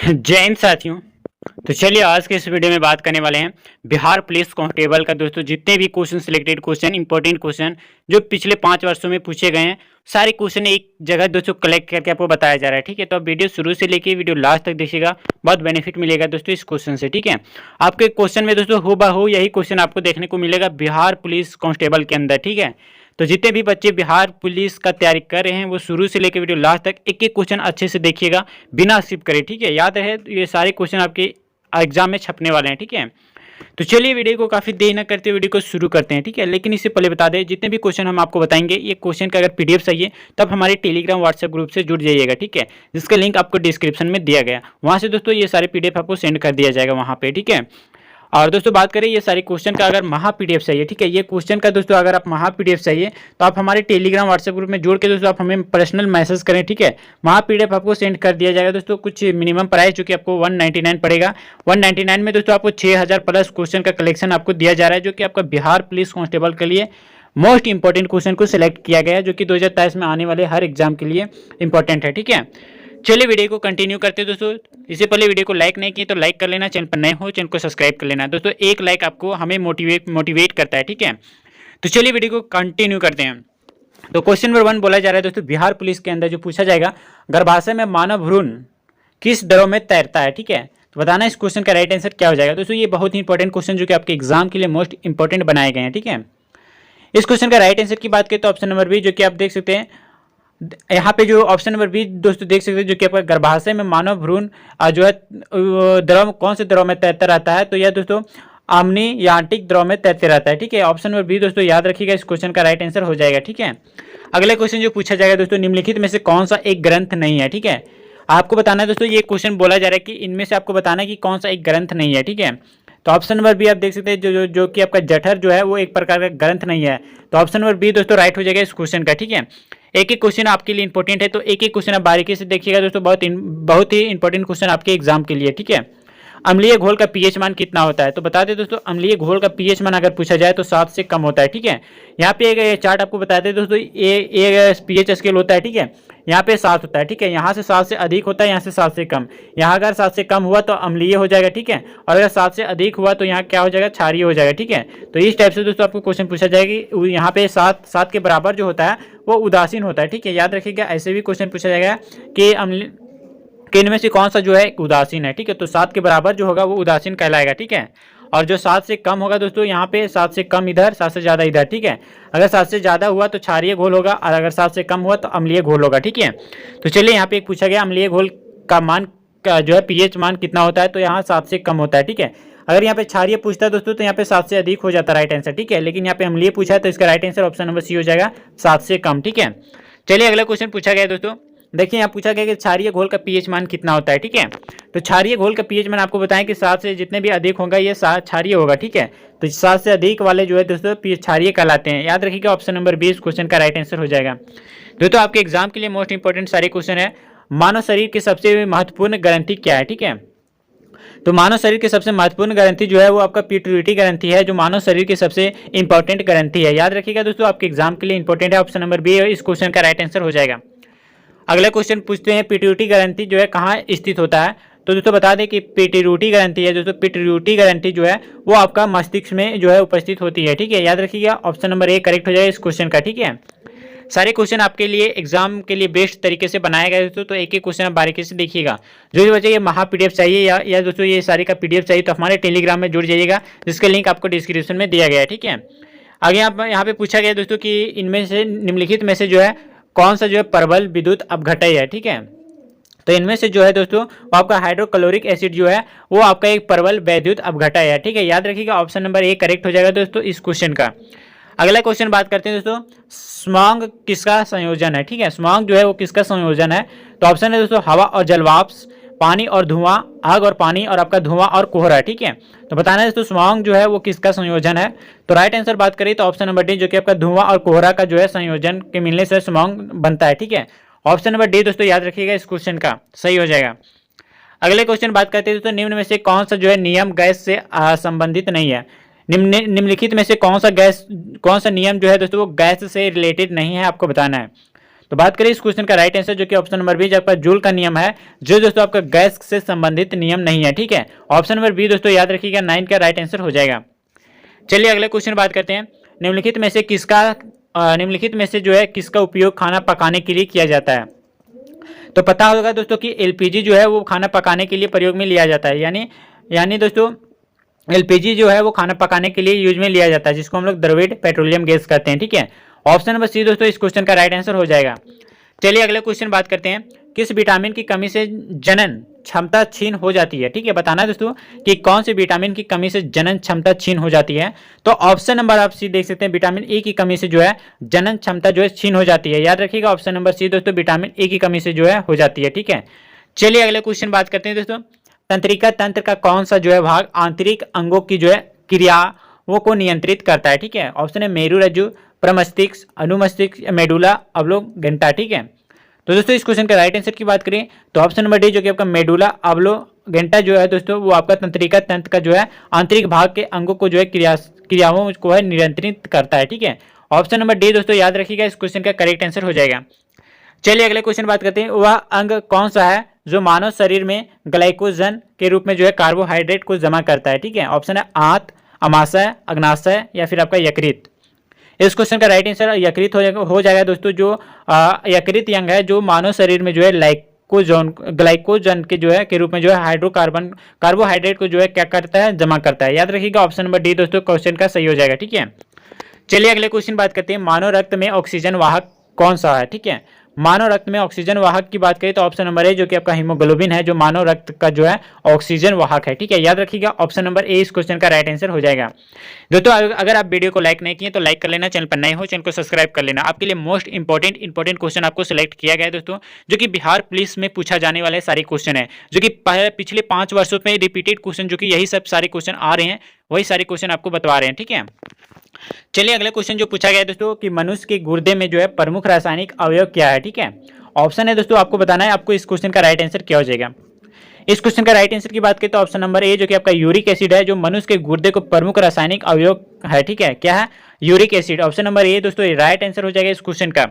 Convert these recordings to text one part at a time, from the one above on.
जय हिंद साथियों। तो चलिए आज के इस वीडियो में बात करने वाले हैं बिहार पुलिस कांस्टेबल का। दोस्तों जितने भी question, selected question, important question जो पिछले 5 वर्षों में पूछे गए हैं, सारे क्वेश्चन एक जगह दोस्तों कलेक्ट करके आपको बताया जा रहा है। ठीक है, तो आप वीडियो शुरू से लेके वीडियो लास्ट तक देखिएगा, बहुत बेनिफिट मिलेगा दोस्तों इस क्वेश्चन से। ठीक है, आपके क्वेश्चन में दोस्तों हूबहू यही क्वेश्चन आपको देखने को मिलेगा बिहार पुलिस कांस्टेबल के अंदर। ठीक है, तो जितने भी बच्चे बिहार पुलिस का तैयारी कर रहे हैं वो शुरू से लेकर वीडियो लास्ट तक एक एक क्वेश्चन अच्छे से देखिएगा, बिना स्किप करें। ठीक है, याद रहे ये सारे क्वेश्चन आपके एग्जाम में छपने वाले हैं। ठीक है, तो चलिए वीडियो को काफ़ी देर न करते वीडियो को शुरू करते हैं। ठीक है, लेकिन इससे पहले बता दें जितने भी क्वेश्चन हम आपको बताएंगे, ये क्वेश्चन का अगर पीडीएफ चाहिए तब हमारे टेलीग्राम व्हाट्सएप ग्रुप से जुड़ जाइएगा। ठीक है, जिसका लिंक आपको डिस्क्रिप्शन में दिया गया, वहाँ से दोस्तों ये सारे पीडीएफ आपको सेंड कर दिया जाएगा वहाँ पे। ठीक है, और दोस्तों बात करें ये सारे क्वेश्चन का अगर महा पीडीएफ चाहिए, ठीक है, ये क्वेश्चन का दोस्तों अगर आप महा पीडीएफ चाहिए तो आप हमारे टेलीग्राम व्हाट्सएप ग्रुप में जुड़ के दोस्तों आप हमें पर्सनल मैसेज करें। ठीक है, महा पीडीएफ आपको सेंड कर दिया जाएगा दोस्तों। कुछ मिनिमम प्राइस जो कि आपको 199 पड़ेगा। 199 में दोस्तों आपको 6000 प्लस क्वेश्चन का कलेक्शन आपको दिया जा रहा है, जो कि आपका बिहार पुलिस कांस्टेबल के लिए मोस्ट इंपॉर्टेंट क्वेश्चन को सिलेक्ट किया गया है, जो कि 2023 में आने वाले हर एग्जाम के लिए इंपॉर्टेंट है। ठीक है, चलिए वीडियो को कंटिन्यू करते हैं दोस्तों। इससे पहले वीडियो को लाइक नहीं किए तो लाइक कर लेना, चैनल पर नए हो चैनल को सब्सक्राइब कर लेना दोस्तों। एक लाइक आपको हमें मोटिवेट करता है। ठीक है, तो चलिए वीडियो को कंटिन्यू करते हैं। तो क्वेश्चन नंबर 1 बोला जा रहा है दोस्तों, बिहार पुलिस के अंदर जो पूछा जाएगा, गर्भाशय में मानव भ्रूण किस दरों में तैरता है। ठीक है, तो बताना इस क्वेश्चन का राइट आंसर क्या हो जाएगा दोस्तों। ये बहुत ही इंपॉर्टेंट क्वेश्चन जो कि आपके एग्जाम के लिए मोस्ट इंपॉर्टेंट बनाए गए हैं। ठीक है, इस क्वेश्चन का राइट आंसर की बात करें तो ऑप्शन नंबर बी, जो कि आप देख सकते हैं यहाँ पे, जो ऑप्शन नंबर बी दोस्तों देख सकते हैं, जो कि आपका गर्भाशय में मानव भ्रूण जो है द्रव कौन से द्रव में तैरता रहता है, तो यह दोस्तों अम्लीय या आंटिक द्रव में तैरते रहता है। ठीक है, ऑप्शन नंबर बी दोस्तों याद रखिएगा, इस क्वेश्चन का राइट आंसर हो जाएगा। ठीक है, अगला क्वेश्चन जो पूछा जाएगा दोस्तों, निम्नलिखित में से कौन सा एक ग्रंथ नहीं है। ठीक है, आपको बताना है दोस्तों, ये क्वेश्चन बोला जा रहा है कि इनमें से आपको बताना है कि कौन सा एक ग्रंथ नहीं है। ठीक है, तो ऑप्शन नंबर बी आप देख सकते हैं, जो कि आपका जठर जो है वो एक प्रकार का ग्रंथ नहीं है, तो ऑप्शन नंबर बी दोस्तों राइट हो जाएगा इस क्वेश्चन का। ठीक है, एक एक क्वेश्चन आपके लिए इंपॉर्टेंट है, तो एक एक क्वेश्चन आप बारीकी से देखिएगा दोस्तों, बहुत ही इंपॉर्टेंट क्वेश्चन आपके एग्जाम के लिए। ठीक है, अम्लीय घोल का पीएच मान कितना होता है, तो बता दें दोस्तों, अम्लीय घोल का पीएच मान अगर पूछा जाए तो 7 से कम होता है। ठीक है, यहाँ पे एक चार्ट आपको बता दें दोस्तों, ये पीएच स्केल होता है। ठीक है, यहाँ पे 7 होता है। ठीक है, यहाँ से 7 से अधिक होता है, यहाँ से 7 से कम। यहाँ अगर 7 से कम हुआ तो अम्लीय हो जाएगा। ठीक है, और अगर 7 से अधिक हुआ तो यहाँ क्या हो जाएगा, क्षारीय हो जाएगा। ठीक है, तो इस टाइप से दोस्तों आपको क्वेश्चन पूछा जाएगा। यहाँ पे 7 के बराबर जो होता है वो उदासीन होता है। ठीक है, याद रखिएगा, ऐसे भी क्वेश्चन पूछा जाएगा कि इनमें से कौन सा जो है उदासीन है। ठीक है, तो 7 के बराबर जो होगा वो उदासीन कहलाएगा। ठीक है, और जो 7 से कम होगा दोस्तों, यहाँ पे 7 से कम इधर, 7 से ज़्यादा इधर। ठीक है, अगर 7 से ज़्यादा हुआ तो क्षारीय घोल होगा, और अगर 7 से कम हुआ तो अम्लीय घोल होगा। ठीक है, तो चलिए यहाँ पे एक पूछा गया, अम्लीय घोल का मान का जो है पीएच मान कितना होता है, तो यहाँ 7 से कम होता है। ठीक है, अगर यहाँ पे क्षारीय पूछता है दोस्तों तो यहाँ पे 7 से अधिक हो जाता है राइट आंसर। ठीक है, लेकिन यहाँ पे अम्लीय पूछा है तो इसका right answer option number C हो जाएगा, 7 से कम। ठीक है, चलिए अगला क्वेश्चन पूछा गया दोस्तों, देखिए यहाँ पूछा गया कि क्षारीय घोल का पीएच मान कितना होता है। ठीक है, तो क्षारीय घोल का पीएच मान आपको बताएं कि 7 से जितने भी अधिक होगा ये क्षारीय होगा। ठीक है, तो 7 से अधिक वाले जो है दोस्तों क्षारीय कहलाते हैं। याद रखिएगा, ऑप्शन नंबर 20 क्वेश्चन का राइट आंसर हो जाएगा। दोस्तों आपके एग्जाम के लिए मोस्ट इंपॉर्टेंट सारे क्वेश्चन है, मानव शरीर की सबसे महत्वपूर्ण ग्रंथि क्या है। ठीक है, तो मानव शरीर की सबसे महत्वपूर्ण ग्रंथि जो है वो आपका पिट्यूटरी ग्रंथि है, जो मानव शरीर की सबसे इंपॉर्टेंट ग्रंथि है। याद रखिएगा दोस्तों, आपके एग्जाम के लिए इंपॉर्टेंट है, ऑप्शन नंबर बी इस क्वेश्चन का राइट आंसर हो जाएगा। अगला क्वेश्चन पूछते हैं, पिट्यूटरी ग्रंथि जो है कहाँ स्थित होता है, तो दोस्तों बता दें कि पिट्यूटरी ग्रंथि है दोस्तों, पिट्यूटरी ग्रंथि जो है वो आपका मस्तिष्क में जो है उपस्थित होती है। ठीक है, याद रखिएगा, ऑप्शन नंबर ए करेक्ट हो जाएगा इस क्वेश्चन का। ठीक है, सारे क्वेश्चन आपके लिए एग्जाम के लिए बेस्ट तरीके से बनाए गए दोस्तों, तो एक एक क्वेश्चन आप बारीकी से देखिएगा। जो भी बच्चे ये महा पीडीएफ चाहिए या दोस्तों ये सारे का पीडीएफ चाहिए तो हमारे टेलीग्राम में जुड़ जाइएगा, जिसका लिंक आपको डिस्क्रिप्शन में दिया गया है। ठीक है, आगे यहाँ पे पूछा गया दोस्तों कि इनमें से निम्नलिखित में से जो है कौन सा जो है प्रबल विद्युत अपघटय है। ठीक है, तो इनमें से जो है दोस्तों वो आपका हाइड्रोक्लोरिक एसिड जो है वो आपका एक प्रबल वैद्युत अपघटय है। ठीक है, याद रखिएगा, ऑप्शन नंबर ए करेक्ट हो जाएगा दोस्तों इस क्वेश्चन का। अगला क्वेश्चन बात करते हैं दोस्तों, स्मॉग किसका संयोजन है। ठीक है, स्मॉग जो है वो किसका संयोजन है, तो ऑप्शन है दोस्तों हवा और जलवाष्प, पानी और धुआं, आग और पानी, और आपका धुआं और कोहरा। ठीक है, तो बताना है दोस्तों स्मॉग जो है वो किसका संयोजन है, तो राइट आंसर बात करें तो ऑप्शन नंबर डी, जो कि आपका धुआं और कोहरा का जो है संयोजन के मिलने से स्मॉग बनता है। ठीक है, ऑप्शन नंबर डी दोस्तों याद रखिएगा इस क्वेश्चन का, सही हो जाएगा। अगले क्वेश्चन बात करते हैं दोस्तों, निम्न में से कौन सा जो है नियम गैस से संबंधित नहीं है। निम्नलिखित में से कौन सा नियम जो है दोस्तों वो गैस से रिलेटेड नहीं है, आपको बताना है। तो बात करें इस क्वेश्चन का राइट आंसर जो कि ऑप्शन नंबर बी, आपका जूल का नियम है, जो दोस्तों आपका गैस से संबंधित नियम नहीं है। ठीक है, ऑप्शन नंबर बी दोस्तों याद रखिएगा 9 का राइट आंसर हो जाएगा। चलिए अगले क्वेश्चन बात करते हैं। निम्नलिखित में से जो है किसका उपयोग खाना पकाने के लिए किया जाता है। तो पता होगा दोस्तों कि एलपीजी जो है वो खाना पकाने के लिए प्रयोग में लिया जाता है, यानी दोस्तों एलपीजी जो है वो खाना पकाने के लिए यूज में लिया जाता है, जिसको हम लोग द्रविड पेट्रोलियम गैस कहते हैं। ठीक है, ऑप्शन नंबर सी दोस्तों इस क्वेश्चन का राइट आंसर हो जाएगा। चलिए अगले क्वेश्चन बात करते हैं। किस विटामिन की कमी से जनन क्षमता क्षीण हो जाती है। ठीक है, बताना है दोस्तों कि कौन से विटामिन की कमी से जनन क्षमता क्षीण हो जाती है। तो ऑप्शन नंबर आप सी देख सकते हैं, विटामिन ए की कमी से जो है जनन क्षमता जो है क्षीण हो जाती है। याद रखिएगा ऑप्शन नंबर सी दोस्तों विटामिन ए की कमी से जो है हो जाती है। ठीक है, चलिए अगले क्वेश्चन बात करते हैं दोस्तों। तंत्रिका तंत्र का कौन सा जो है भाग आंतरिक अंगों की जो है क्रियाओं को नियंत्रित करता है। ठीक है, ऑप्शन है मेरु रज्जु, प्रमस्तिष्क, अनुमस्तिष्क, मेडुला ऑब्लोंगेंटा। ठीक है, तो दोस्तों इस क्वेश्चन का राइट आंसर की बात करें तो ऑप्शन नंबर डी जो कि आपका मेडुला ऑब्लोंगेंटा जो है दोस्तों वो आपका तंत्रिका तंत्र का जो है आंतरिक भाग के अंगों को जो है क्रियाओं को है नियंत्रित करता है। ठीक है, ऑप्शन नंबर डी दोस्तों याद रखिएगा इस क्वेश्चन का करेक्ट आंसर हो जाएगा। चलिए अगले क्वेश्चन बात करते हैं। वह अंग कौन सा है जो मानव शरीर में ग्लाइकोजन के रूप में जो है कार्बोहाइड्रेट को जमा करता है। ठीक है, ऑप्शन है आंत, अमाशय, अग्नाशय या फिर आपका यकृत। इस क्वेश्चन का राइट आंसर यकृत हो जाएगा दोस्तों। जो यकृत अंग है जो मानव शरीर में जो है ग्लाइकोजन के जो है के रूप में जो है कार्बोहाइड्रेट को जो है क्या करता है, जमा करता है। याद रखिएगा ऑप्शन नंबर डी दोस्तों क्वेश्चन का सही हो जाएगा। ठीक है, चलिए अगले क्वेश्चन बात करते हैं। मानव रक्त में ऑक्सीजन वाहक कौन सा है। ठीक है, मानव रक्त में ऑक्सीजन वाहक की बात करें तो ऑप्शन नंबर ए जो कि आपका हीमोग्लोबिन है, जो मानव रक्त का जो है ऑक्सीजन वाहक है। ठीक है, याद रखिएगा ऑप्शन नंबर ए इस क्वेश्चन का राइट आंसर हो जाएगा। दोस्तों अगर आप वीडियो को लाइक नहीं किए तो लाइक कर लेना, चैनल पर नए हो चैनल को सब्सक्राइब कर लेना। आपके लिए मोस्ट इंपॉर्टेंट क्वेश्चन आपको सिलेक्ट किया गया है दोस्तों, जो कि बिहार पुलिस में पूछा जाने वाले सारे क्वेश्चन है, जो कि पिछले 5 वर्षों में रिपीटेड क्वेश्चन जो कि यही सब सारे क्वेश्चन आ रहे हैं, वही सारे क्वेश्चन आपको बतवा रहे हैं। ठीक है, चलिए अगले क्वेश्चन जो पूछा गया है दोस्तों कि मनुष्य के गुर्दे में जो है प्रमुख रासायनिक अवयव क्या है। ठीक है, ऑप्शन है दोस्तों आपको बताना है आपको इस क्वेश्चन का राइट आंसर क्या हो जाएगा। इस क्वेश्चन का राइट आंसर की बात करें तो ऑप्शन नंबर ए जो कि आपका यूरिक एसिड है, जो मनुष्य के गुर्दे को प्रमुख रासायनिक अवयव है। ठीक है, क्या है, uric acid. Option number A दोस्तों राइट आंसर हो जाएगा इस क्वेश्चन का।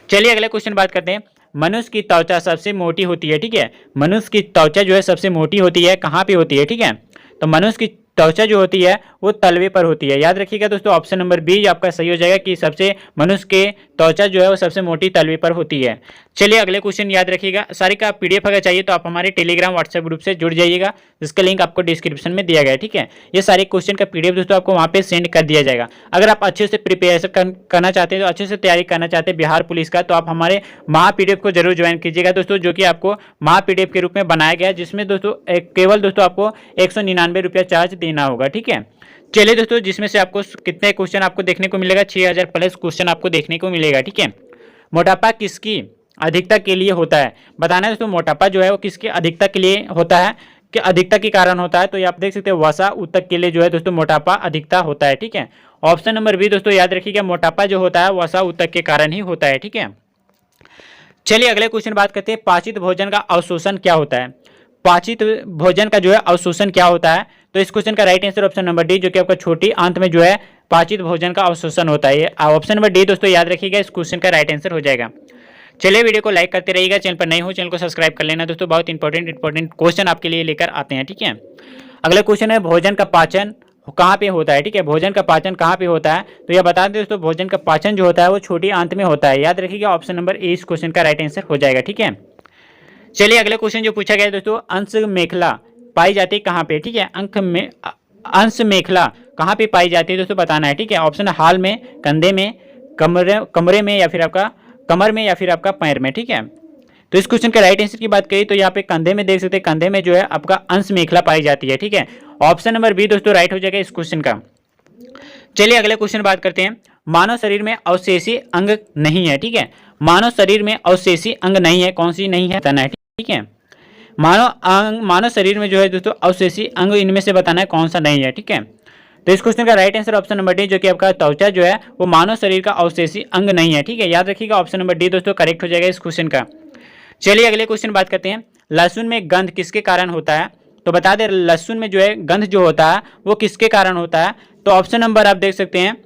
चलिए अगले क्वेश्चन बात करते हैं। मनुष्य की त्वचा सबसे मोटी होती है। ठीक है, मनुष्य की त्वचा जो है सबसे मोटी होती है, कहाँ पे होती है। ठीक है, तो मनुष्य की त्वचा जो होती है वो तलवे पर होती है। याद रखिएगा दोस्तों ऑप्शन नंबर बी आपका सही हो जाएगा कि सबसे मनुष्य के त्वचा जो है वो सबसे मोटी तलवे पर होती है। चलिए अगले क्वेश्चन याद रखिएगा। सारी का पीडीएफ अगर चाहिए तो आप हमारे टेलीग्राम व्हाट्सएप ग्रुप से जुड़ जाइएगा, जिसका लिंक आपको डिस्क्रिप्शन में दिया गया है। ठीक है, ये सारे क्वेश्चन का पीडीएफ दोस्तों आपको वहाँ पे सेंड कर दिया जाएगा। अगर आप अच्छे से प्रिपेरेशन करना चाहते हैं, तो अच्छे से तैयारी करना चाहते हैं बिहार पुलिस का, तो आप हमारे महा पीडीएफ को जरूर ज्वाइन कीजिएगा दोस्तों, जो कि आपको महा पीडीएफ के रूप में बनाया गया है, जिसमें दोस्तों केवल दोस्तों आपको 199 रुपया चार्ज देना होगा। ठीक है, चलिए दोस्तों जिसमें से आपको कितने क्वेश्चन आपको देखने को मिलेगा, 6000 प्लस क्वेश्चन आपको देखने को मिलेगा। ठीक है, मोटापा किसकी अधिकता के लिए होता है, बताना है दोस्तों। मोटापा जो है वो किसकी अधिकता के लिए होता है, कि अधिकता के कारण होता है। तो ये आप देख सकते हैं वसा ऊतक के लिए जो है दोस्तों मोटापा अधिकता होता है। ठीक है, ऑप्शन नंबर बी दोस्तों याद रखिएगा, मोटापा जो होता है वसा ऊतक के कारण ही होता है। ठीक है, चलिए अगले क्वेश्चन बात करते हैं। पाचित भोजन का अवशोषण क्या होता है। पाचित भोजन का जो है अवशोषण क्या होता है, तो इस क्वेश्चन का right answer option number D जो कि आपका छोटी आंत में जो है पाचित भोजन का अवशोषण होता है। ऑप्शन नंबर डी दोस्तों याद रखिएगा, इस क्वेश्चन का राइट आंसर हो जाएगा। चलिए वीडियो को लाइक करते रहिएगा, चैनल पर नए हो चैनल को सब्सक्राइब कर लेना दोस्तों, बहुत इंपॉर्टेंट क्वेश्चन आपके लिए लेकर आते हैं। ठीक है, अगला क्वेश्चन है भोजन का पाचन कहाँ पे होता है। ठीक है, भोजन का पाचन कहाँ पे होता है, तो यह बता दें दोस्तों भोजन का पाचन जो होता है वो छोटी आंत में होता है। याद रखिएगा ऑप्शन नंबर ए इस क्वेश्चन का राइट आंसर हो जाएगा। ठीक है, चलिए अगले क्वेश्चन जो पूछा गया है दोस्तों, अंश मेखला पाई जाती है कहाँ पे। ठीक है, अंश मेखला कहाँ पे पाई जाती है दोस्तों बताना है। ठीक है, ऑप्शन है हाल में, कंधे में, कमरे में या फिर आपका कमर में या फिर आपका पैर में। ठीक है, तो इस क्वेश्चन के राइट आंसर की बात करें तो यहाँ पे कंधे में देख सकते हैं, कंधे में जो है आपका अंश मेखला पाई जाती है। ठीक है, ऑप्शन नंबर बी दोस्तों राइट हो जाएगा इस क्वेश्चन का। चलिए अगले क्वेश्चन बात करते हैं। मानव शरीर में अवशेषी अंग नहीं है। ठीक है, मानव शरीर में अवशेषी अंग नहीं है, कौन सी नहीं है बताना है। ठीक है, मानव शरीर में जो है दोस्तों अवशेषी अंग इनमें से बताना है कौन सा नहीं है। ठीक है, तो इस क्वेश्चन का right answer option number D जो कि आपका त्वचा जो है वो मानव शरीर का अवशेषी अंग नहीं है। ठीक है, याद रखिएगा ऑप्शन नंबर डी दोस्तों करेक्ट हो जाएगा इस क्वेश्चन का। चलिए अगले क्वेश्चन बात करते हैं। लहसुन में गंध किसके कारण होता है, तो बता दें लहसुन में जो है गंध जो होता है वो किसके कारण होता है, तो ऑप्शन नंबर आप देख सकते हैं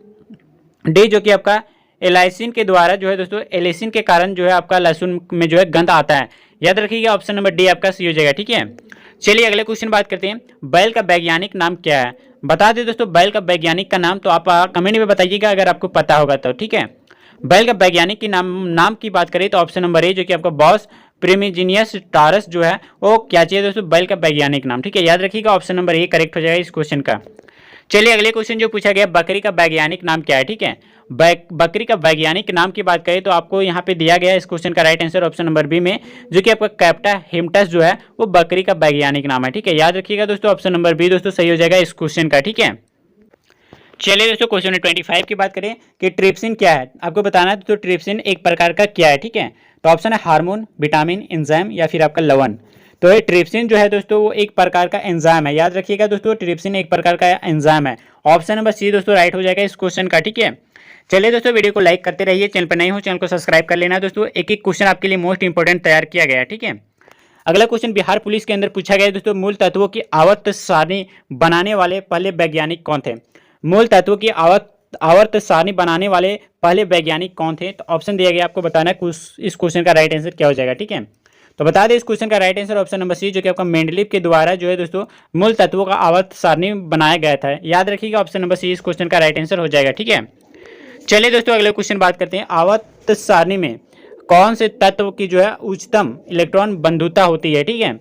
डी जो कि आपका एलाइसिन के द्वारा जो है दोस्तों, एलाइसिन के कारण जो है आपका लहसुन में जो है गंध आता है। याद रखिएगा ऑप्शन नंबर डी आपका सही हो जाएगा। ठीक है, चलिए अगले क्वेश्चन बात करते हैं। बैल का वैज्ञानिक नाम क्या है? बता दें दोस्तों बैल का वैज्ञानिक का नाम, तो आप कमेंट में बताइएगा अगर आपको पता होगा तो। ठीक है, बैल का वैज्ञानिक की नाम की बात करें तो ऑप्शन नंबर ए जो कि आपका बॉस प्रिमिजिनियस टारस जो है वो क्या चाहिए दोस्तों, बैल का वैज्ञानिक नाम। ठीक है, याद रखिएगा ऑप्शन नंबर ए करेक्ट हो जाएगा इस क्वेश्चन का। चलिए अगले क्वेश्चन जो पूछा गया, बकरी का वैज्ञानिक नाम क्या है? ठीक है, बकरी का वैज्ञानिक नाम की बात करें तो आपको यहाँ पे दिया गया है इस क्वेश्चन का right answer option number B में, जो कि आपका कैप्टा हिमटस जो है वो बकरी का वैज्ञानिक नाम है। ठीक है, याद रखिएगा दोस्तों ऑप्शन नंबर बी दोस्तों सही हो जाएगा इस क्वेश्चन का। ठीक है, चलिए दोस्तों क्वेश्चन 25 की बात करें कि ट्रिप्सिन क्या है, आपको बताना है दोस्तों ट्रिप्सिन एक प्रकार का क्या है। ठीक है, तो ऑप्शन है हार्मोन, विटामिन, एंजाइम या फिर आपका लवण। तो ये ट्रिप्सिन जो है दोस्तों वो एक प्रकार का एंजाइम है। याद रखिएगा दोस्तों ट्रिप्सिन एक प्रकार का एंजाइम है। ऑप्शन नंबर सी दोस्तों राइट हो जाएगा इस क्वेश्चन का। ठीक है, चलिए दोस्तों वीडियो को लाइक करते रहिए, चैनल पर नए हो चैनल को सब्सक्राइब कर लेना दोस्तों। एक एक क्वेश्चन आपके लिए मोस्ट इंपोर्टेंट तैयार किया गया है। ठीक है, अगला क्वेश्चन बिहार पुलिस के अंदर पूछा गया है दोस्तों, मूल तत्वों की आवर्त सारणी बनाने वाले पहले वैज्ञानिक कौन थे? मूल तत्वों की आवर्त सारणी बनाने वाले पहले वैज्ञानिक कौन थे? तो ऑप्शन दिया गया, आपको बताना है इस क्वेश्चन का राइट आंसर क्या हो जाएगा। ठीक है, तो बता दें इस क्वेश्चन का right answer option number C जो कि आपका मेंडलीव के द्वारा जो है दोस्तों मूल तत्वों का आवर्त सारणी बनाया गया था। याद रखिएगा ऑप्शन नंबर सी इस क्वेश्चन का राइट आंसर हो जाएगा। ठीक है, चलिए दोस्तों अगले क्वेश्चन बात करते हैं, आवर्त सारणी में कौन से तत्व की जो है उच्चतम इलेक्ट्रॉन बंधुता होती है? ठीक है,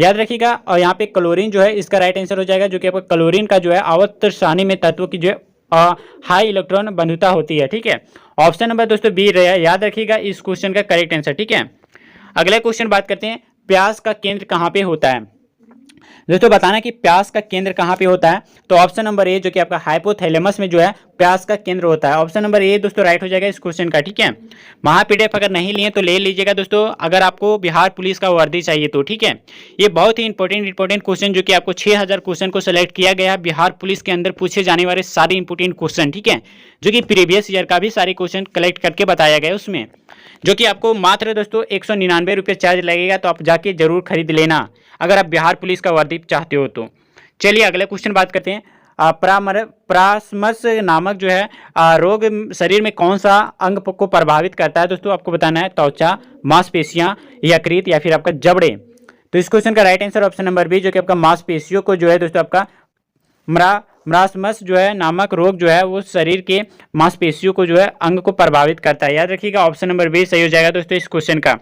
याद रखिएगा, और यहाँ पे क्लोरीन जो है इसका राइट आंसर हो जाएगा, जो कि आपका क्लोरीन का जो है आवर्त सारणी में तत्व की जो है हाई इलेक्ट्रॉन बंधुता होती है। ठीक है, ऑप्शन नंबर दोस्तों बी रहे, याद रखिएगा इस क्वेश्चन का करेक्ट आंसर। ठीक है, अगला क्वेश्चन बात करते हैं, प्यास का केंद्र कहाँ पे होता है? दोस्तों बताना कि प्यास का केंद्र कहाँ पे होता है, तो ऑप्शन नंबर ए जो कि आपका हाइपोथैलेमस में जो है प्यास का केंद्र होता है। ऑप्शन नंबर ए दोस्तों राइट हो जाएगा इस क्वेश्चन का। ठीक है, महापीडीएफ अगर नहीं लिए तो ले लीजिएगा दोस्तों, अगर आपको बिहार पुलिस का वर्दी चाहिए तो। ठीक है, ये बहुत ही इंपॉर्टेंट क्वेश्चन जो कि आपको 6000 क्वेश्चन को सिलेक्ट किया गया है बिहार पुलिस के अंदर पूछे जाने वाले सारे इंपॉर्टेंट क्वेश्चन। ठीक है, जो कि प्रीवियस ईयर का भी सारे क्वेश्चन कलेक्ट करके बताया गया उसमें, जो कि आपको मात्र दोस्तों 199 रुपये चार्ज लगेगा, तो आप जाके जरूर खरीद लेना अगर आप बिहार पुलिस का वर्दी चाहते हो तो। चलिए अगले क्वेश्चन बात करते हैं, परामर्श नामक जो है रोग शरीर में कौन सा अंग को प्रभावित करता है? दोस्तों आपको बताना है त्वचा, मांसपेशियां, यकृत या फिर आपका जबड़े। तो इस क्वेश्चन का right answer option number B जो कि आपका मांसपेशियों को जो है दोस्तों आपका मरासमस जो है नामक रोग जो है वो शरीर के मांसपेशियों को जो है अंग को प्रभावित करता है। याद रखिएगा ऑप्शन नंबर बी सही हो जाएगा दोस्तों इस क्वेश्चन का।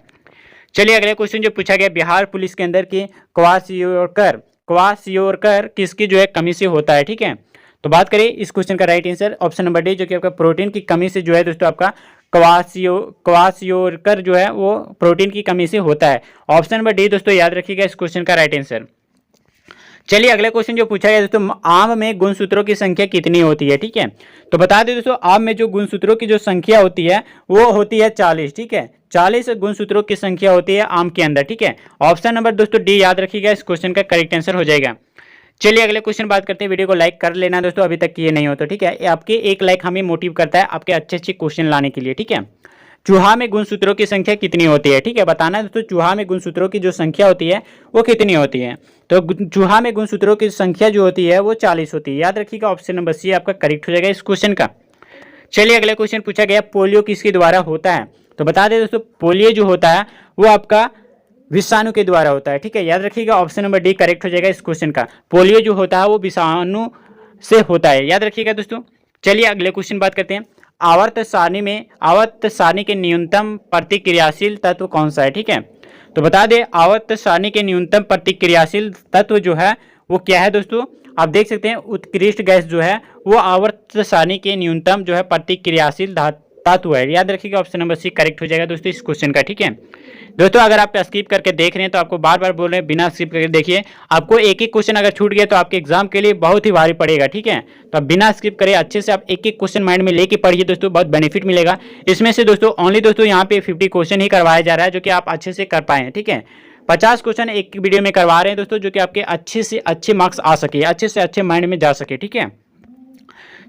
चलिए अगले क्वेश्चन जो पूछा गया, बिहार पुलिस के अंदर की क्वासियोकर किसकी जो है कमी से होता है? ठीक है, तो बात करें इस क्वेश्चन का right answer option number D जो कि आपका प्रोटीन की कमी से जो है दोस्तों आपका क्वासियोकर जो है वो प्रोटीन की कमी से होता है। ऑप्शन नंबर डी दोस्तों याद रखिएगा इस क्वेश्चन का राइट आंसर। चलिए अगला क्वेश्चन जो पूछा गया दोस्तों, आम में गुणसूत्रों की संख्या कितनी होती है? ठीक है, तो बता दें दोस्तों आम में जो गुणसूत्रों की जो संख्या होती है वो होती है 40। ठीक है, 40 गुणसूत्रों की संख्या होती है आम के अंदर। ठीक है, ऑप्शन नंबर दोस्तों डी याद रखिएगा इस क्वेश्चन का करेक्ट आंसर हो जाएगा। चलिए अगले क्वेश्चन बात करते हैं, वीडियो को लाइक कर लेना दोस्तों अभी तक किए नहीं हो तो। ठीक है, आपके एक लाइक हमें मोटिव करता है आपके अच्छे क्वेश्चन लाने के लिए। ठीक है, चूहा में गुणसूत्रों की संख्या कितनी होती है? ठीक है, बताना है दोस्तों चूहा में गुणसूत्रों की जो संख्या होती है वो कितनी होती है? तो चूहा में गुणसूत्रों की संख्या जो होती है वो 40 होती है। याद रखिएगा ऑप्शन नंबर सी आपका करेक्ट हो जाएगा इस क्वेश्चन का। चलिए अगला क्वेश्चन पूछा गया, पोलियो किसके द्वारा होता है? तो बता दें दोस्तों पोलियो जो होता है वो आपका विषाणु के द्वारा होता है। ठीक है, याद रखिएगा ऑप्शन नंबर डी करेक्ट हो जाएगा इस क्वेश्चन का। पोलियो जो होता है वो विषाणु से होता है, याद रखिएगा दोस्तों। चलिए अगले क्वेश्चन बात करते हैं, आवर्त सारणी के न्यूनतम प्रतिक्रियाशील तत्व कौन सा है? ठीक है, तो बता दें आवर्त सारणी के न्यूनतम प्रतिक्रियाशील तत्व जो है वो क्या है दोस्तों? आप देख सकते हैं उत्कृष्ट गैस जो है वो आवर्त सारणी के न्यूनतम जो है प्रतिक्रियाशील तत्व है। याद रखिएगा ऑप्शन नंबर सी करेक्ट हो जाएगा दोस्तों इस क्वेश्चन का। ठीक है दोस्तों, अगर आप स्किप करके देख रहे हैं तो आपको बार बार बोल रहे हैं बिना स्किप करके देखिए, आपको एक एक क्वेश्चन अगर छूट गया तो आपके एग्जाम के लिए बहुत ही भारी पड़ेगा। ठीक है, तो आप बिना स्किप करें अच्छे से आप एक एक क्वेश्चन माइंड में लेके पढ़िए दोस्तों, बहुत बेनिफिट मिलेगा इसमें से दोस्तों। ओनली दोस्तों यहाँ पे 50 क्वेश्चन ही करवाया जा रहा है जो कि आप अच्छे से कर पाए। ठीक है, 50 क्वेश्चन एक वीडियो में करवा रहे हैं दोस्तों, जो कि आपके अच्छे से अच्छे मार्क्स आ सके, अच्छे से अच्छे माइंड में जा सके। ठीक है,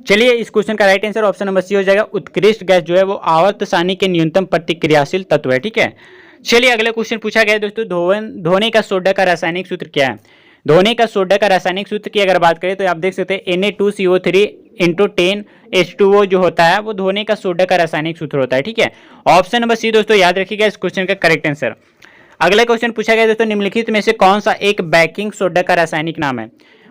चलिए इस क्वेश्चन का right answer option number C हो जाएगा। उत्कृष्ट गैस जो है वो आवर्त सारणी के न्यूनतम प्रतिक्रियाशील तत्व है। ठीक है, चलिए अगले क्वेश्चन पूछा गया दोस्तों, धोने का सोडा का रासायनिक सूत्र क्या है? धोने का सोडा का रासायनिक सूत्र की अगर बात करें तो आप देख सकते हैं Na2CO3 इंटू 10 H2O जो होता है वो धोने का सोडा का रासायनिक सूत्र होता है। ठीक है, ऑप्शन नंबर सी दोस्तों याद रखिएगा इस क्वेश्चन का करेक्ट आंसर। अगला क्वेश्चन पूछा गया दोस्तों, निम्नलिखित में से कौन सा एक बेकिंग सोडा का रासायनिक नाम है।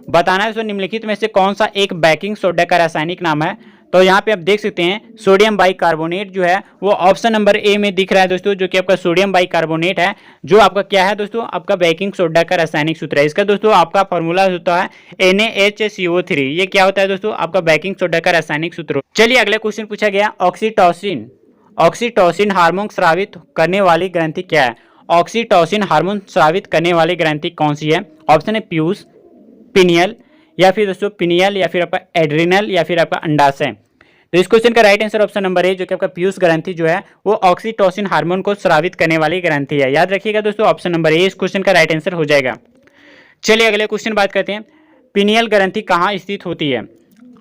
बताना है दोस्तों निम्नलिखित में से कौन सा एक बेकिंग सोडा का रासायनिक नाम है। तो यहाँ पे आप देख सकते हैं सोडियम बाइकार्बोनेट जो है वो ऑप्शन नंबर ए में दिख रहा है दोस्तों, जो कि आपका सोडियम बाइकार्बोनेट है, जो आपका क्या है दोस्तों, आपका बेकिंग सोडा का रासायनिक सूत्र है। इसका दोस्तों आपका फॉर्मूला होता है NaHCO3। ये क्या होता है दोस्तों, आपका बेकिंग सोडा का रासायनिक सूत्र। चलिए अगला क्वेश्चन पूछा गया, ऑक्सीटोसिन ऑक्सीटोसिन हार्मोन स्रावित करने वाली ग्रंथि क्या है। ऑक्सीटोसिन हार्मोन स्रावित करने वाली ग्रंथि कौन सी है। ऑप्शन है पीयूष, पिनियल, या फिर दोस्तों पिनियल, या फिर आपका एड्रिनल, या फिर आपका अंडाशय। तो इस क्वेश्चन का right answer option number A, जो कि आपका पीयूष ग्रंथि जो है वो ऑक्सीटोसिन हार्मोन को स्रावित करने वाली ग्रंथि है। याद रखिएगा दोस्तों ऑप्शन नंबर ए इस क्वेश्चन का राइट आंसर हो जाएगा। चलिए अगले क्वेश्चन बात करते हैं, पिनियल ग्रंथि कहाँ स्थित होती है।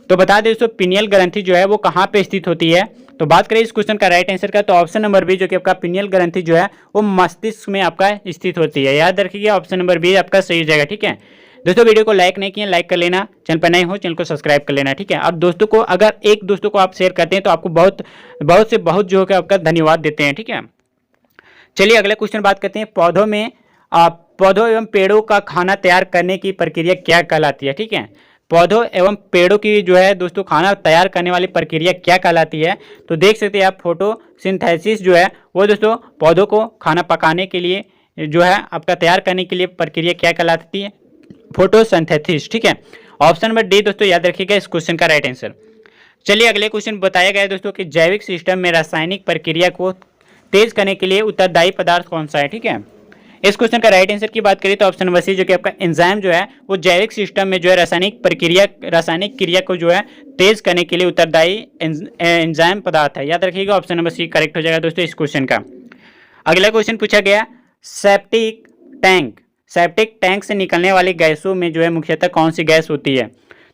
तो बता दें दोस्तों पिनियल ग्रंथि जो है वो कहाँ पे स्थित होती है। तो बात करें इस क्वेश्चन का राइट आंसर का, तो ऑप्शन नंबर बी जो कि आपका पिनियल ग्रंथि जो है वो मस्तिष्क में आपका स्थित होती है। याद रखिएगा ऑप्शन नंबर बी आपका सही हो जाएगा। ठीक है दोस्तों, वीडियो को लाइक नहीं किए लाइक कर लेना, चैनल पर नए हो चैनल को सब्सक्राइब कर लेना। ठीक है, और दोस्तों को अगर एक दोस्तों को आप शेयर करते हैं तो आपको बहुत से बहुत जो है आपका धन्यवाद देते हैं। ठीक है, चलिए अगले क्वेश्चन बात करते हैं, पौधों एवं पेड़ों का खाना तैयार करने की प्रक्रिया क्या कहलाती है। ठीक है, पौधों एवं पेड़ों की जो है दोस्तों खाना तैयार करने वाली प्रक्रिया क्या कहलाती है। तो देख सकते हैं आप फोटोसिंथेसिस जो है वो दोस्तों पौधों को खाना पकाने के लिए जो है आपका तैयार करने के लिए प्रक्रिया क्या कहलाती है, फोटोसिंथेसिस। ठीक है, ऑप्शन नंबर डी दोस्तों याद रखिएगा इस क्वेश्चन का राइट आंसर। चलिए अगले क्वेश्चन बताया गया है दोस्तों कि जैविक सिस्टम में रासायनिक प्रक्रिया को तेज करने के लिए उत्तरदायी पदार्थ कौन सा है। ठीक है, इस क्वेश्चन का राइट आंसर की बात करें तो ऑप्शन नंबर सी जो कि आपका एंजाइम जो है वो जैविक सिस्टम में जो है रासायनिक क्रिया को जो है तेज करने के लिए उत्तरदायी एंजाइम पदार्थ है। याद रखिएगा ऑप्शन नंबर सी करेक्ट हो जाएगा दोस्तों इस क्वेश्चन का। अगला क्वेश्चन पूछा गया, सेप्टिक टैंक से निकलने वाली गैसों में जो है मुख्यतः कौन सी गैस होती है।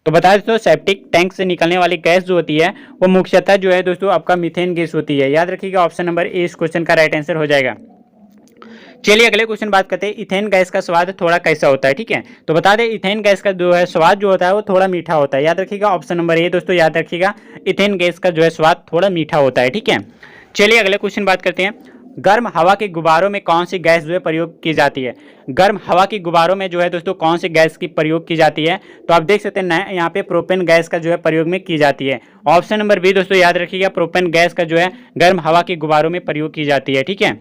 तो बता दें दोस्तों सेप्टिक टैंक से निकलने वाली गैस जो होती है वो मुख्यतः जो है दोस्तों आपका मीथेन गैस होती है। याद रखिएगा ऑप्शन नंबर ए इस क्वेश्चन का राइट आंसर हो जाएगा। चलिए अगले क्वेश्चन बात करते हैं, इथेन गैस का स्वाद थोड़ा कैसा होता है। ठीक है, तो बता दें इथेन गैस का जो है स्वाद जो होता है वो थोड़ा मीठा होता है। याद रखिएगा ऑप्शन नंबर ए दोस्तों याद रखिएगा इथेन गैस का जो है स्वाद थोड़ा मीठा होता है। ठीक है, चलिए अगले क्वेश्चन बात करते हैं, गर्म हवा के गुब्बारों में कौन सी गैस जो है प्रयोग की जाती है। गर्म हवा के गुब्बारों में जो है दोस्तों कौन सी गैस की प्रयोग की जाती है। तो आप देख सकते हैं यहाँ पे प्रोपेन गैस का जो है प्रयोग में की जाती है। ऑप्शन नंबर बी दोस्तों याद रखिएगा प्रोपेन गैस का जो है गर्म हवा के गुब्बारों में प्रयोग की जाती है। ठीक है,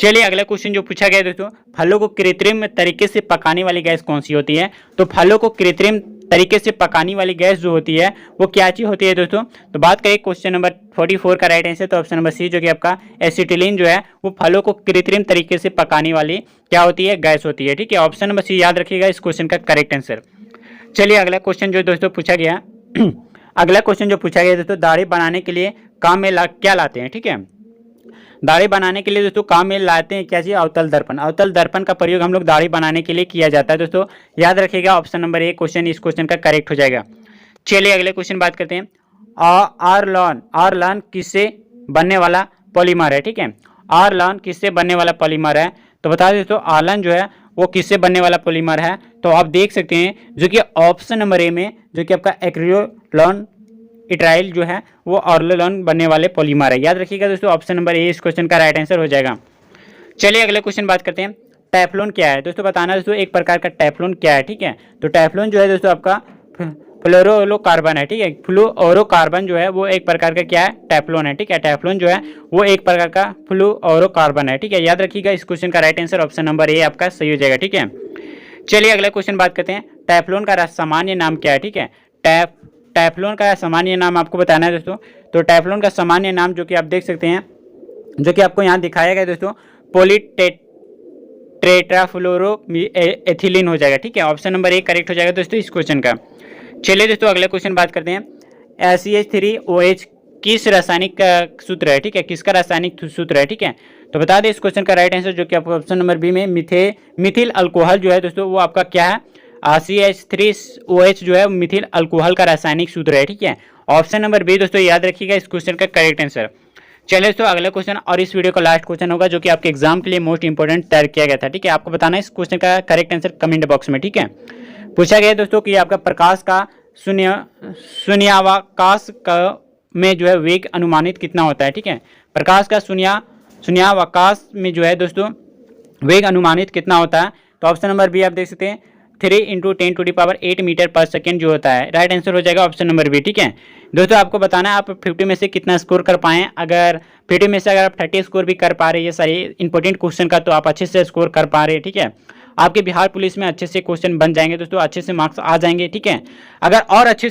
चलिए अगला क्वेश्चन जो पूछा गया दोस्तों, फलों को कृत्रिम तरीके से पकाने वाली गैस कौन सी होती है। तो फलों को कृत्रिम तरीके से पकाने वाली गैस जो होती है वो क्या चीज होती है दोस्तों। तो बात करें क्वेश्चन नंबर 44 का राइट आंसर, तो ऑप्शन नंबर सी जो कि आपका एसिटिलीन जो है वो फलों को कृत्रिम तरीके से पकाने वाली क्या होती है, गैस होती है। ठीक है, ऑप्शन नंबर सी याद रखिएगा इस क्वेश्चन का करेक्ट आंसर। चलिए अगला क्वेश्चन जो दोस्तों पूछा गया अगला क्वेश्चन जो पूछा गया दोस्तों, दाढ़ी बनाने के लिए काम में क्या लाते हैं। ठीक है, दाढ़ी बनाने के लिए दोस्तों काम में लाते हैं क्या चीज, अवतल दर्पण। अवतल दर्पण का प्रयोग हम लोग दाढ़ी बनाने के लिए किया जाता है दोस्तों। याद रखिएगा ऑप्शन नंबर ए क्वेश्चन इस क्वेश्चन का करेक्ट हो जाएगा। चलिए अगले क्वेश्चन बात करते हैं, आरलॉन किससे बनने वाला पॉलीमर है। ठीक है, आरलॉन किससे बनने वाला पॉलीमर है। तो बता दें दोस्तों आरलॉन जो है वो किससे बनने वाला पॉलीमर है। तो आप देख सकते हैं जो कि ऑप्शन नंबर ए में जो कि आपका एक्रियोलॉन इट्राइल जो है वो ऑर्लोलॉन बनने वाले पॉलीमर है। याद रखिएगा दोस्तों ऑप्शन नंबर ए इस क्वेश्चन का राइट आंसर हो जाएगा। चलिए अगले क्वेश्चन बात करते हैं, टेफ्लॉन क्या है। दोस्तों बताना दोस्तों एक प्रकार का टेफ्लॉन क्या है। ठीक है, तो टेफ्लॉन जो है दोस्तों आपका फ्लोरोकार्बन है। ठीक है, फ्लोरोकार्बन जो है वो एक प्रकार का क्या है, टेफ्लॉन है। ठीक है, टेफ्लॉन जो है वो एक प्रकार का फ्लोरोकार्बन है। ठीक है, याद रखिएगा इस क्वेश्चन का right answer option number A आपका सही हो जाएगा। ठीक है, चलिए अगला क्वेश्चन बात करते हैं, टेफ्लॉन का सामान्य नाम क्या है। ठीक है, टेफ्लॉन का सामान्य नाम आपको बताना है दोस्तों। तो टेफ्लॉन का सामान्य नाम जो कि आप देख सकते हैं जो कि आपको यहाँ दिखाया गया दोस्तों पॉलीटेट्राफ्लोरो एथिलीन हो जाएगा। ठीक है, ऑप्शन नंबर ए करेक्ट हो जाएगा दोस्तों इस क्वेश्चन का। चलिए दोस्तों अगले क्वेश्चन बात करते हैं, CH3OH किस रासायनिक का सूत्र है। ठीक है, किसका रासायनिक सूत्र है। ठीक है, तो बता दें इस क्वेश्चन का राइट आंसर जो कि आपको ऑप्शन नंबर बी में मिथिल अल्कोहल जो है दोस्तों वो आपका क्या है, CH3OH जो है मिथिल अल्कोहल का रासायनिक सूत्र है। ठीक है, ऑप्शन नंबर बी दोस्तों याद रखिएगा इस क्वेश्चन का करेक्ट आंसर। चलिए दोस्तों अगला क्वेश्चन और इस वीडियो का लास्ट क्वेश्चन होगा जो कि आपके एग्जाम के लिए मोस्ट इंपोर्टेंट तैयार किया गया था। ठीक है, आपको बताना है इस क्वेश्चन का करेक्ट आंसर कमेंट बॉक्स में। ठीक है, पूछा गया दोस्तों कि आपका प्रकाश का शून्यावकाश का में जो है वेग अनुमानित कितना होता है। ठीक है, प्रकाश का शून्यावकाश में जो है दोस्तों वेग अनुमानित कितना होता है। तो ऑप्शन नंबर बी आप देख सकते हैं 3 × 10⁸ मीटर पर सेकेंड जो होता है। राइट आंसर हो जाएगा ऑप्शन नंबर बी। ठीक है दोस्तों, आपको बताना है आप 50 में से कितना स्कोर कर पाएँ। अगर 50 में से अगर आप 30 स्कोर भी कर पा रहे हैं ये सारे इंपॉर्टेंट क्वेश्चन का, तो आप अच्छे से स्कोर कर पा रहे हैं। ठीक है, आपके बिहार पुलिस में अच्छे से क्वेश्चन बन जाएंगे दोस्तों, अच्छे से मार्क्स आ जाएंगे। ठीक है, अगर और अच्छे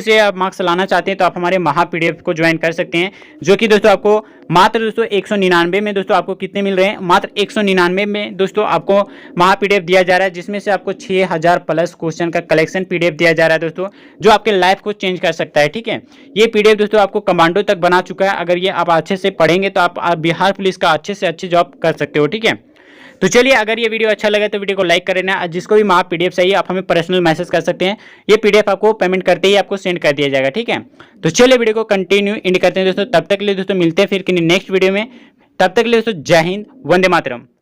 से आप मार्क्स लाना चाहते हैं तो आप हमारे महा PDF को ज्वाइन कर सकते हैं, जो कि दोस्तों आपको मात्र दोस्तों 199 में दोस्तों आपको कितने मिल रहे हैं, मात्र 199 में दोस्तों आपको महा PDF दिया जा रहा है, जिसमें से आपको 6000 प्लस क्वेश्चन का कलेक्शन PDF दिया जा रहा है दोस्तों, जो आपके लाइफ को चेंज कर सकता है। ठीक है, ये PDF दोस्तों आपको कमांडो तक बना चुका है। अगर ये आप अच्छे से पढ़ेंगे तो आप बिहार पुलिस का अच्छे से अच्छी जॉब कर सकते हो। ठीक है, तो चलिए अगर ये वीडियो अच्छा लगा तो वीडियो को लाइक कर देना। जिसको भी महा PDF चाहिए आप हमें पर्सनल मैसेज कर सकते हैं, ये PDF आपको पेमेंट करते ही आपको सेंड कर दिया जाएगा। ठीक है, तो चलिए वीडियो को कंटिन्यू एंड करते हैं दोस्तों। तब तक के लिए दोस्तों मिलते हैं फिर नेक्स्ट वीडियो में। तब तक के लिए दोस्तों जय हिंद, वंदे मातरम।